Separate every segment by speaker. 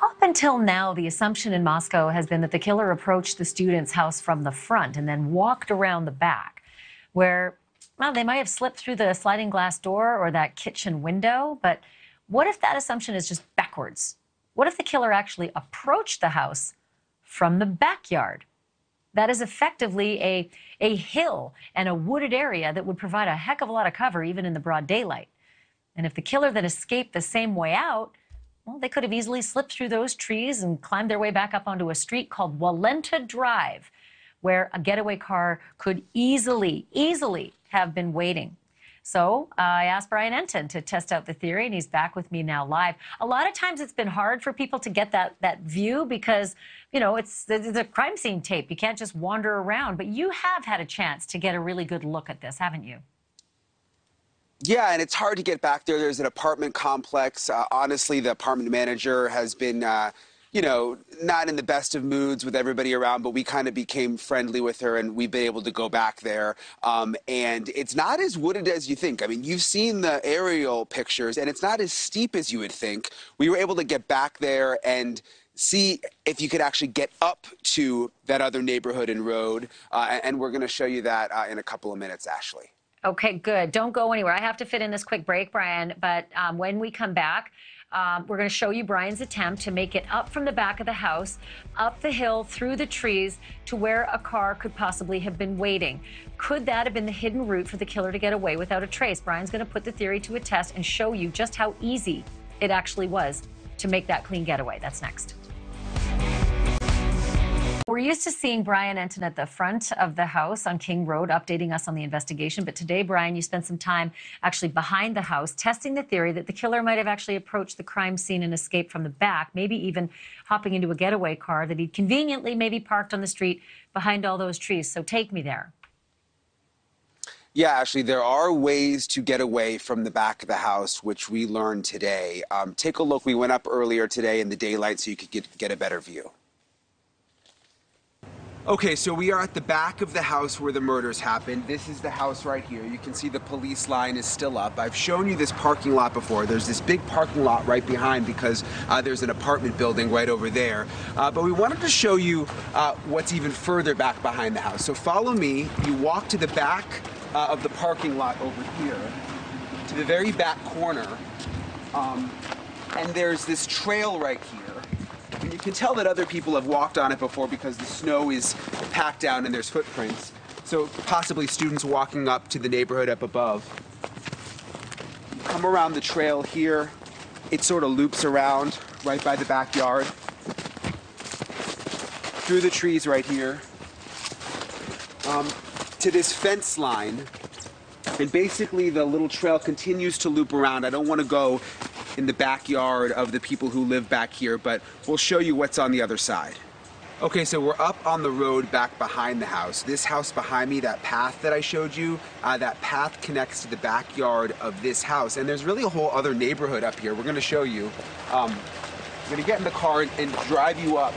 Speaker 1: Up until now, the assumption in Moscow has been that the killer approached the student's house from the front and then walked around the back, where, well, they might have slipped through the sliding glass door or that kitchen window. But what if that assumption is just backwards? What if the killer actually approached the house from the backyard? That is effectively a hill and a wooded area that would provide a heck of a lot of cover even in the broad daylight. And if the killer then escaped the same way out, well, they could have easily slipped through those trees and climbed their way back up onto a street called Walenta Drive, where a getaway car could easily have been waiting. So I asked Brian Entin to test out the theory, and he's back with me now live. A lot of times it's been hard for people to get that view because, you know, it's the crime scene tape. You can't just wander around. But you have had a chance to get a really good look at this, haven't you?
Speaker 2: Yeah, and it's hard to get back there. There's an apartment complex. Honestly, the apartment manager has been, you know, not in the best of moods with everybody around, but we kind of became friendly with her, and we've been able to go back there. And it's not as wooded as you think. I mean, you've seen the aerial pictures, and it's not as steep as you would think. We were able to get back there and see if you could actually get up to that other neighborhood and road. And we're going to show you that in a couple of minutes, Ashleigh.
Speaker 1: Okay, good. Don't go anywhere. I have to fit in this quick break, Brian, but when we come back, we're going to show you Brian's attempt to make it up from the back of the house, up the hill, through the trees, to where a car could possibly have been waiting. Could that have been the hidden route for the killer to get away without a trace? Brian's going to put the theory to a test and show you just how easy it actually was to make that clean getaway. That's next. We're used to seeing Brian Entin at the front of the house on King Road updating us on the investigation. But today, Brian, you spent some time actually behind the house testing the theory that the killer might have actually approached the crime scene and escaped from the back, maybe even hopping into a getaway car that he'd conveniently maybe parked on the street behind all those trees. So take me there.
Speaker 2: Yeah, Ashleigh, there are ways to get away from the back of the house, which we learned today. Take a look. We went up earlier today in the daylight so you could get a better view. Okay, so we are at the back of the house where the murders happened. This is the house right here. You can see the police line is still up. I've shown you this parking lot before. There's this big parking lot right behind because there's an apartment building right over there. But we wanted to show you what's even further back behind the house. So follow me. You walk to the back of the parking lot over here, to the very back corner. And there's this trail right here. And you can tell that other people have walked on it before because the snow is packed down and there's footprints. So possibly students walking up to the neighborhood up above. You come around the trail here. It sort of loops around right by the backyard. Through the trees right here. To this fence line. And basically the little trail continues to loop around. I don't want to go in the backyard of the people who live back here, but we'll show you what's on the other side. Okay, so we're up on the road back behind the house. This house behind me, that path that I showed you, that path connects to the backyard of this house. And there's really a whole other neighborhood up here. We're gonna show you. I'm gonna get in the car and drive you up.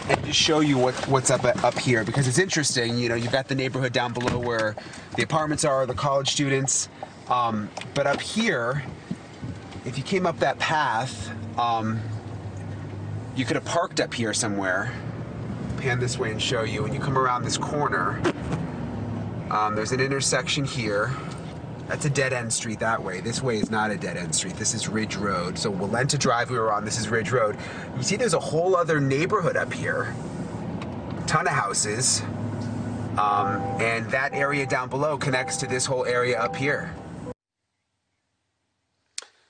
Speaker 2: And just show you what's up here, because it's interesting. You know, you've got the neighborhood down below where the apartments are, the college students. But up here, if you came up that path, you could have parked up here somewhere. Pan this way and show you. When you come around this corner, there's an intersection here. That's a dead-end street that way. This way is not a dead-end street. This is Ridge Road. So Walenta Drive we were on, this is Ridge Road. You see there's a whole other neighborhood up here. A ton of houses. And that area down below connects to this whole area up here.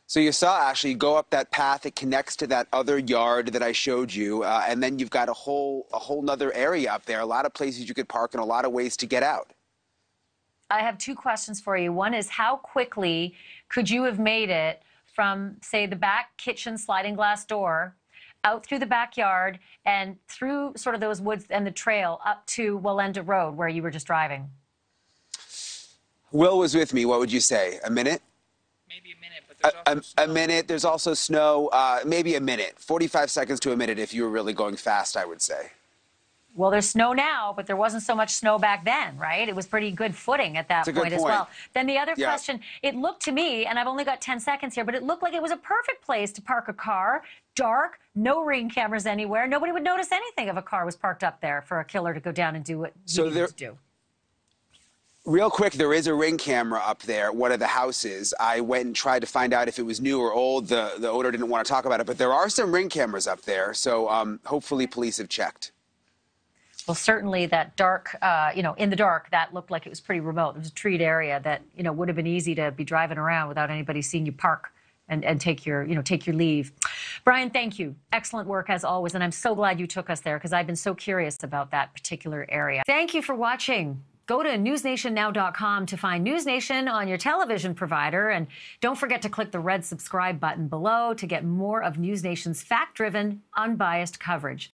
Speaker 2: So you saw, Ashleigh, go up that path. It connects to that other yard that I showed you. And then you've got a whole nother area up there. A lot of places you could park and a lot of ways to get out.
Speaker 1: I have two questions for you. One is, how quickly could you have made it from, say, the back kitchen sliding glass door, out through the backyard, and through sort of those woods and the trail up to Walenta Road, where you were just driving?
Speaker 2: Will was with me. What would you say? A minute?
Speaker 3: Maybe a minute, but there's also snow.
Speaker 2: A minute. There's also snow. Maybe a minute. 45 seconds to a minute if you were really going fast, I would say.
Speaker 1: Well, there's snow now, but there wasn't so much snow back then, right? It was pretty good footing at that point as well. Then the other question, it looked to me, and I've only got 10 seconds here, but it looked like it was a perfect place to park a car. Dark, no ring cameras anywhere. Nobody would notice anything if a car was parked up there for a killer to go down and do what he needed to do.
Speaker 2: Real quick, there is a ring camera up there at one of the houses. I went and tried to find out if it was new or old. The owner didn't want to talk about it, but there are some ring cameras up there, so hopefully police have checked.
Speaker 1: Well, certainly that dark, in the dark, that looked like it was pretty remote. It was a treed area that, would have been easy to be driving around without anybody seeing you park and take your leave. Brian, thank you. Excellent work as always, and I'm so glad you took us there because I've been so curious about that particular area. Thank you for watching. Go to newsnationnow.com to find NewsNation on your television provider, and don't forget to click the red subscribe button below to get more of NewsNation's fact-driven, unbiased coverage.